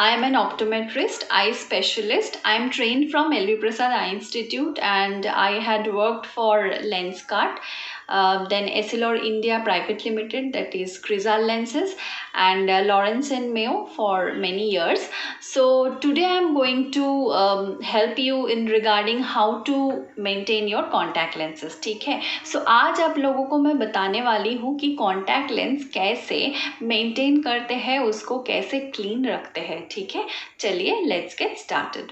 I am an optometrist, eye specialist. I am trained from LV Prasad Eye Institute and I had worked for Lenskart, then Essilor India Private Limited, that is Crizal Lenses, and Lawrence and Mayo for many years. So today I am going to help you in regarding how to maintain your contact lenses. ठीक है, so आज आप लोगों को मैं बताने वाली हूँ कि कॉन्टैक्ट लेंस कैसे मेंटेन करते हैं, उसको कैसे क्लीन रखते हैं. ठीक है, चलिए लेट्स गेट स्टार्टेड.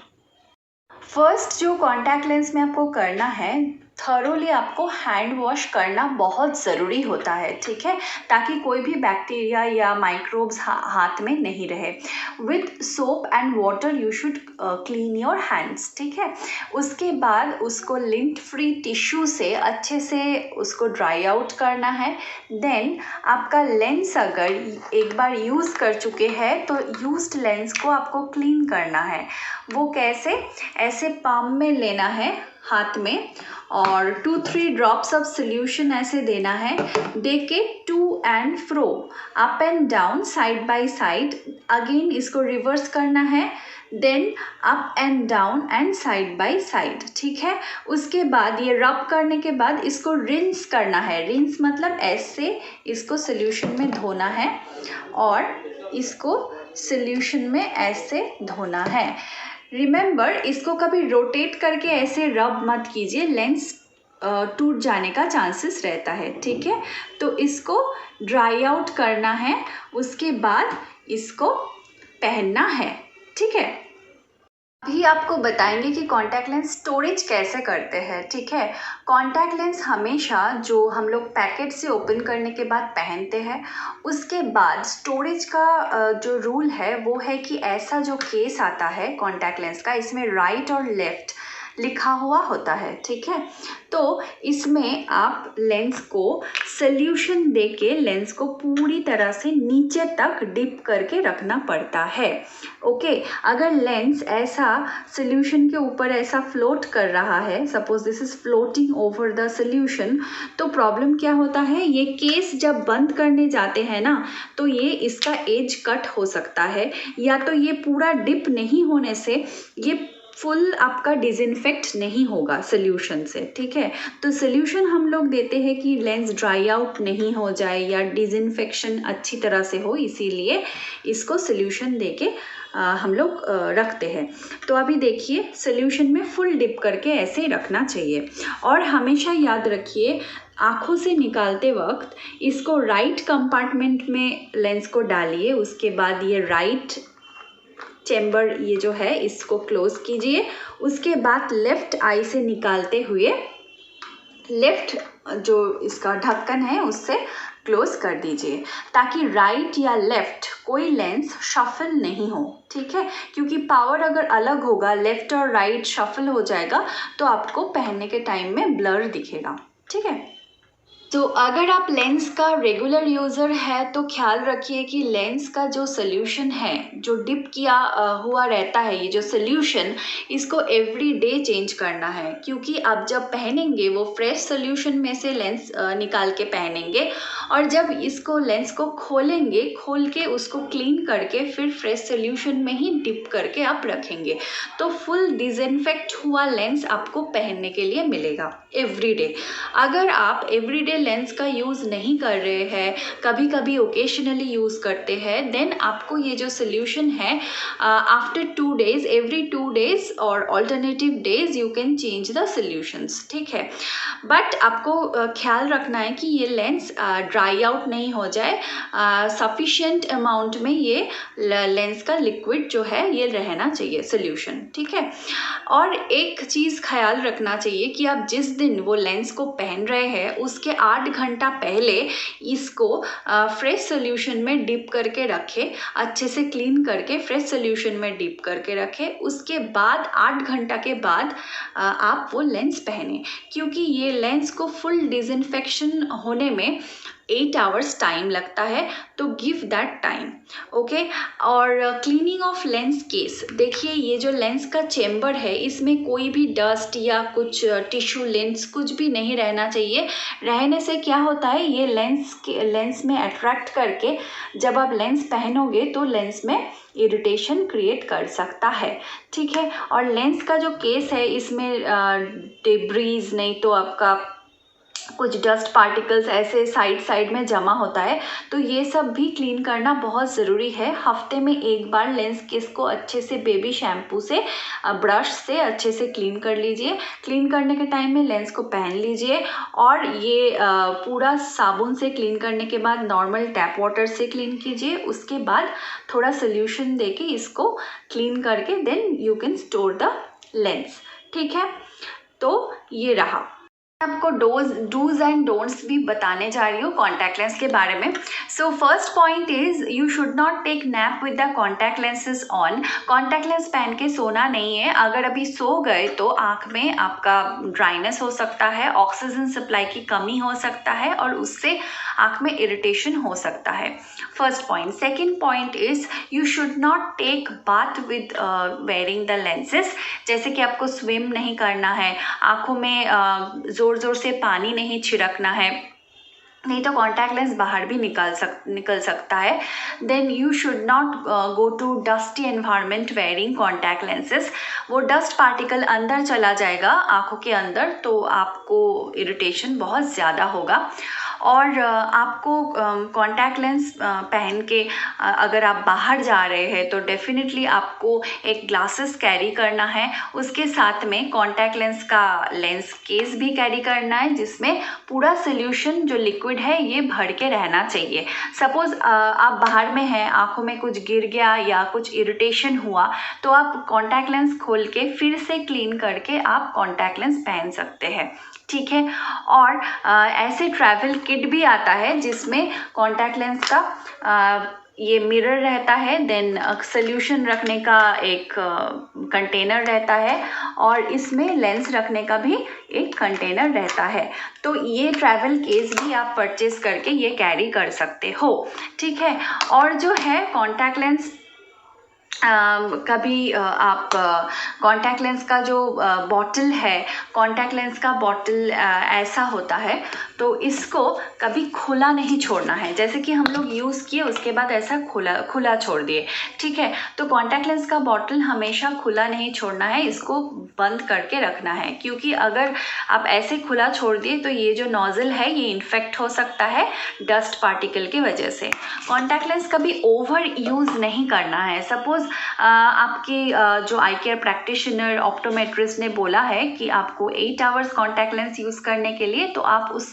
फर्स्ट जो कॉन्टैक्ट लेंस में आपको करना है, थरोली आपको हैंड वॉश करना बहुत ज़रूरी होता है. ठीक है, ताकि कोई भी बैक्टीरिया या माइक्रोब्स हाथ में नहीं रहे. With soap and water you should clean your hands. ठीक है, उसके बाद उसको लिंट फ्री टिश्यू से अच्छे से उसको ड्राई आउट करना है. देन आपका लेंस अगर एक बार यूज़ कर चुके हैं तो यूज्ड लेंस को आपको क्लीन करना है. वो कैसे? ऐसे पाम में लेना है हाथ में और 2-3 ड्रॉप्स ऑफ सोल्यूशन ऐसे देना है. दे के to and fro, up and down, side by side. Again इसको रिवर्स करना है. Then up and down and side by side. ठीक है, उसके बाद ये रब करने के बाद इसको रिंस करना है. रिंस मतलब ऐसे इसको सोल्यूशन में धोना है और इसको सोल्यूशन में ऐसे धोना है. रिमेंबर, इसको कभी रोटेट करके ऐसे रब मत कीजिए, लेंस टूट जाने का चांसेस रहता है. ठीक है, तो इसको ड्राई आउट करना है, उसके बाद इसको पहनना है. ठीक है, अभी आपको बताएंगे कि कॉन्टैक्ट लेंस स्टोरेज कैसे करते हैं. ठीक है, कॉन्टैक्ट लेंस हमेशा जो हम लोग पैकेट से ओपन करने के बाद पहनते हैं, उसके बाद स्टोरेज का जो रूल है वो है कि ऐसा जो केस आता है कॉन्टैक्ट लेंस का, इसमें राइट और लेफ़्ट लिखा हुआ होता है. ठीक है, तो इसमें आप लेंस को सोल्यूशन देके लेंस को पूरी तरह से नीचे तक डिप करके रखना पड़ता है. ओके, अगर लेंस ऐसा सोल्यूशन के ऊपर ऐसा फ्लोट कर रहा है, suppose this is floating over the solution, तो प्रॉब्लम क्या होता है, ये केस जब बंद करने जाते हैं ना, तो ये इसका एज कट हो सकता है, या तो ये पूरा डिप नहीं होने से ये फुल आपका डिसइंफेक्ट नहीं होगा सोल्यूशन से. ठीक है, तो सोल्यूशन हम लोग देते हैं कि लेंस ड्राई आउट नहीं हो जाए या डिसइंफेक्शन अच्छी तरह से हो, इसीलिए इसको सोल्यूशन देके हम लोग रखते हैं. तो अभी देखिए, सोल्यूशन में फुल डिप करके ऐसे रखना चाहिए. और हमेशा याद रखिए, आँखों से निकालते वक्त इसको राइट कंपार्टमेंट में लेंस को डालिए. उसके बाद ये राइट चैम्बर ये जो है इसको क्लोज कीजिए. उसके बाद लेफ्ट आई से निकालते हुए लेफ्ट जो इसका ढक्कन है उससे क्लोज कर दीजिए, ताकि राइट या लेफ्ट कोई लेंस शफल नहीं हो. ठीक है, क्योंकि पावर अगर अलग होगा, लेफ्ट और राइट शफल हो जाएगा, तो आपको पहनने के टाइम में ब्लर दिखेगा. ठीक है, तो अगर आप लेंस का रेगुलर यूज़र है तो ख्याल रखिए कि लेंस का जो सोल्यूशन है, जो डिप किया हुआ रहता है, ये जो सोल्यूशन, इसको एवरी डे चेंज करना है. क्योंकि आप जब पहनेंगे वो फ्रेश सोल्यूशन में से लेंस निकाल के पहनेंगे, और जब इसको लेंस को खोलेंगे, खोल के उसको क्लीन करके फिर फ्रेश सोल्यूशन में ही डिप करके आप रखेंगे, तो फुल डिसइंफेक्ट हुआ लेंस आपको पहनने के लिए मिलेगा एवरी डे. अगर आप एवरी डे लेंस का यूज़ नहीं कर रहे हैं, कभी कभी ओकेशनली यूज़ करते हैं, देन आपको ये जो सोल्यूशन है, आफ्टर 2 days, एवरी 2 days और alternative days you can change the solutions. ठीक है, बट आपको ख्याल रखना है कि ये लेंस ड्राई आउट नहीं हो जाए. सफिशिएंट अमाउंट में ये लेंस का लिक्विड जो है ये रहना चाहिए सोल्यूशन. ठीक है, और एक चीज़ ख्याल रखना चाहिए कि आप जिस दिन वो लेंस को पहन रहे हैं उसके 8 घंटा पहले इसको फ्रेश सोल्यूशन में डिप करके रखें, अच्छे से क्लीन करके फ्रेश सोल्यूशन में डिप करके रखें. उसके बाद 8 घंटा के बाद आप वो लेंस पहने, क्योंकि ये लेंस को फुल डिसइंफेक्शन होने में 8 आवर्स टाइम लगता है, तो गिव दैट टाइम। ओके। और क्लीनिंग ऑफ लेंस केस, देखिए ये जो लेंस का चेम्बर है इसमें कोई भी डस्ट या कुछ टिश्यू लेंस कुछ भी नहीं रहना चाहिए। रहने से क्या होता है, ये लेंस में अट्रैक्ट करके जब आप लेंस पहनोगे तो लेंस में इरिटेशन क्रिएट कर सकता है। ठीक है। और लेंस का जो केस है इसमें डिब्रीज नहीं तो आपका कुछ डस्ट पार्टिकल्स ऐसे साइड में जमा होता है, तो ये सब भी क्लीन करना बहुत ज़रूरी है। हफ्ते में एक बार लेंस केस को अच्छे से बेबी शैम्पू से ब्रश से अच्छे से क्लीन कर लीजिए। क्लीन करने के टाइम में लेंस को पहन लीजिए और ये पूरा साबुन से क्लीन करने के बाद नॉर्मल टैप वाटर से क्लीन कीजिए। उसके बाद थोड़ा सोल्यूशन देके इसको क्लीन करके then you can store the lens. ठीक है, तो ये रहा। आपको डूज एंड डोंट्स भी बताने जा रही हूँ कॉन्टैक्ट लेंस के बारे में। So first point is you should not take nap with the contact lenses on. Contact lens पहन के सोना नहीं है। अगर अभी सो गए तो आँख में आपका ड्राइनेस हो सकता है, ऑक्सीजन सप्लाई की कमी हो सकता है और उससे आँख में इरिटेशन हो सकता है। First point. Second point is you should not take bath with wearing the lenses. जैसे कि आपको स्विम नहीं करना है, आँखों में ज़ोर से पानी नहीं छिड़कना है, नहीं तो कॉन्टैक्ट लेंस बाहर भी निकल सकता है। Then you should not go to dusty environment wearing contact lenses. वो डस्ट पार्टिकल अंदर चला जाएगा आँखों के अंदर, तो आपको इरिटेशन बहुत ज़्यादा होगा। और आपको कॉन्टैक्ट लेंस पहन के अगर आप बाहर जा रहे हैं तो डेफिनेटली आपको एक ग्लासेस कैरी करना है। उसके साथ में कॉन्टैक्ट लेंस का लेंस केस भी कैरी करना है जिसमें पूरा सोल्यूशन जो लिक्विड है ये भर के रहना चाहिए। सपोज़ आप बाहर में हैं, आँखों में कुछ गिर गया या कुछ इरिटेशन हुआ तो आप कॉन्टैक्ट लेंस खोल के फिर से क्लीन करके आप कॉन्टैक्ट लेंस पहन सकते हैं। ठीक है। और ऐसे ट्रैवल किट भी आता है जिसमें कॉन्टैक्ट लेंस का ये मिरर रहता है, देन सोल्यूशन रखने का एक कंटेनर रहता है और इसमें लेंस रखने का भी एक कंटेनर रहता है। तो ये ट्रैवल केस भी आप परचेज करके ये कैरी कर सकते हो। ठीक है। और जो है कॉन्टैक्ट लेंस कभी आप कॉन्टैक्ट लेंस का जो बॉटल है, कॉन्टैक्ट लेंस का बॉटल ऐसा होता है तो इसको कभी खुला नहीं छोड़ना है। जैसे कि हम लोग यूज़ किए उसके बाद ऐसा खुला छोड़ दिए। ठीक है। तो कॉन्टैक्ट लेंस का बॉटल हमेशा खुला नहीं छोड़ना है, इसको बंद करके रखना है, क्योंकि अगर आप ऐसे खुला छोड़ दिए तो ये जो नोजल है ये इन्फेक्ट हो सकता है डस्ट पार्टिकल की वजह से। कॉन्टैक्ट लेंस कभी ओवर यूज़ नहीं करना है। सपोज़ आपकी जो आई केयर प्रैक्टिशनर ऑप्टोमेट्रिस्ट ने बोला है कि आपको 8 आवर्स कॉन्टैक्ट लेंस यूज़ करने के लिए, तो आप उस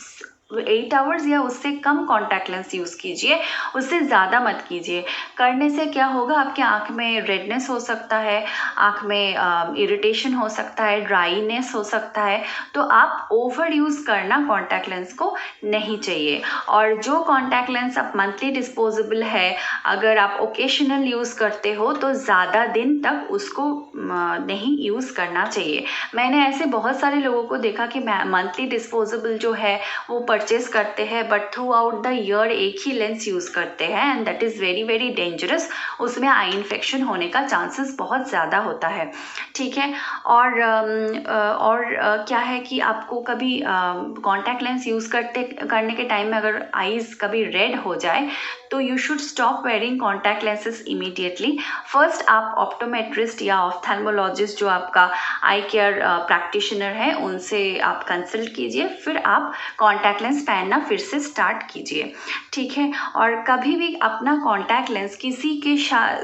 8 आवर्स या उससे कम कॉन्टैक्ट लेंस यूज़ कीजिए, उससे ज़्यादा मत कीजिए। करने से क्या होगा, आपके आँख में रेडनेस हो सकता है, आँख में इरिटेशन हो सकता है, ड्राईनेस हो सकता है। तो आप ओवर यूज़ करना कॉन्टैक्ट लेंस को नहीं चाहिए। और जो कॉन्टैक्ट लेंस आप मंथली डिस्पोजेबल है, अगर आप ओकेशनल यूज़ करते हो तो ज़्यादा दिन तक उसको नहीं यूज़ करना चाहिए। मैंने ऐसे बहुत सारे लोगों को देखा कि मंथली डिस्पोजेबल जो है वो परचेज करते हैं but through out the year एक ही लेंस यूज़ करते हैं and that is very very dangerous. उसमें आई इन्फेक्शन होने का चांसेस बहुत ज़्यादा होता है। ठीक है। और क्या है कि आपको कभी कॉन्टैक्ट लेंस यूज़ करने के टाइम में अगर आईज़ कभी रेड हो जाए तो you should stop wearing contact lenses immediately. First आप ऑप्टोमेट्रिस्ट या ऑफ्थेल्मोलॉजिस्ट जो आपका आई केयर प्रैक्टिशनर है उनसे आप कंसल्ट कीजिए, फिर आप कॉन्टैक्ट लेंस पहनना फिर से स्टार्ट कीजिए। ठीक है। और कभी भी अपना कॉन्टैक्ट लेंस किसी के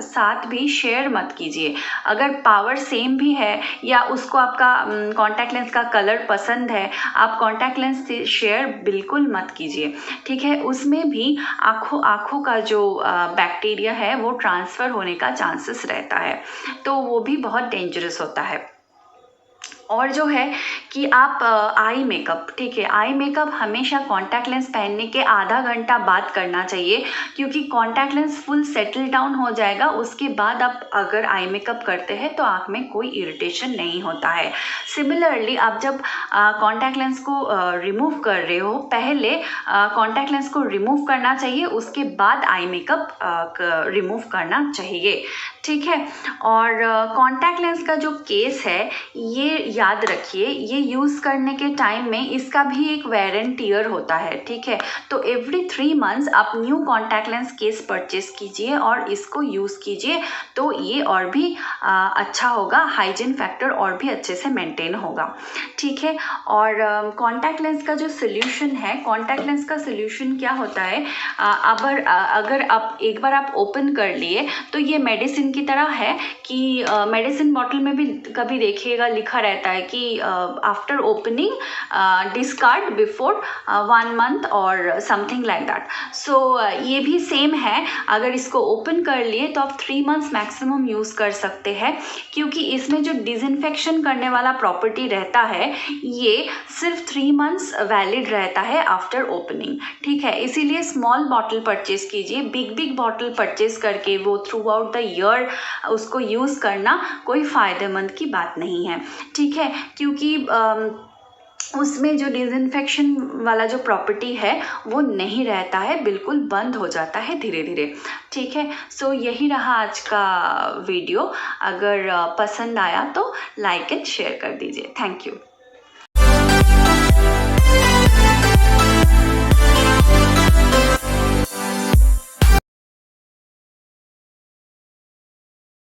साथ भी शेयर मत कीजिए। अगर पावर सेम भी है या उसको आपका कॉन्टैक्ट लेंस का कलर पसंद है, आप कॉन्टैक्ट लेंस से शेयर बिल्कुल मत कीजिए। ठीक है। उसमें भी आँखों का जो बैक्टीरिया है वो ट्रांसफ़र होने का चांसेस रहता है, तो वो भी बहुत डेंजरस होता है। और जो है कि आप आई मेकअप, ठीक है, आई मेकअप हमेशा कॉन्टैक्ट लेंस पहनने के आधा घंटा बाद करना चाहिए, क्योंकि contact lens full settle down हो जाएगा, उसके बाद आप अगर आई मेकअप करते हैं तो आँख में कोई इरिटेशन नहीं होता है। सिमिलरली आप जब कॉन्टैक्ट लेंस को रिमूव कर रहे हो, पहले कॉन्टैक्ट लेंस को रिमूव करना चाहिए, उसके बाद आई मेकअप रिमूव करना चाहिए, ठीक है। और कॉन्टैक्ट लेंस का जो केस है, ये याद रखिए, ये यूज़ करने के टाइम में इसका भी एक वेयर एंड टियर होता है, ठीक है। तो एवरी 3 मंथ्स आप new contact lens case purchase कीजिए और इसको यूज़ कीजिए, तो ये और भी अच्छा होगा, हाइजीन फैक्टर और भी अच्छे से मेंटेन होगा, ठीक है। और कॉन्टैक्ट लेंस का जो सोल्यूशन है, कॉन्टैक्ट लेंस का सोल्यूशन क्या होता है, अगर आप एक बार आप ओपन कर लिए तो ये मेडिसिन की तरह है कि मेडिसिन बॉटल में भी कभी देखिएगा लिखा रहता है कि after opening discard before 1 month और समथिंग लाइक दैट। सो ये भी सेम है, अगर इसको ओपन कर लिए तो आप 3 मंथ्स मैक्सिमम यूज़ कर सकते हैं, क्योंकि इसमें जो डिसइंफेक्शन करने वाला प्रॉपर्टी रहता है ये सिर्फ 3 मंथ्स वैलिड रहता है आफ्टर ओपनिंग, ठीक है। इसीलिए स्मॉल बॉटल परचेस कीजिए, बिग बॉटल परचेस करके वो थ्रू आउट द ईयर उसको यूज़ करना कोई फ़ायदेमंद की बात नहीं है, ठीक है, क्योंकि उसमें जो डिसइंफेक्शन वाला जो प्रॉपर्टी है वो नहीं रहता है, बिल्कुल बंद हो जाता है धीरे धीरे, ठीक है। सो यही रहा आज का वीडियो, अगर पसंद आया तो लाइक एंड शेयर कर दीजिए। Thank you.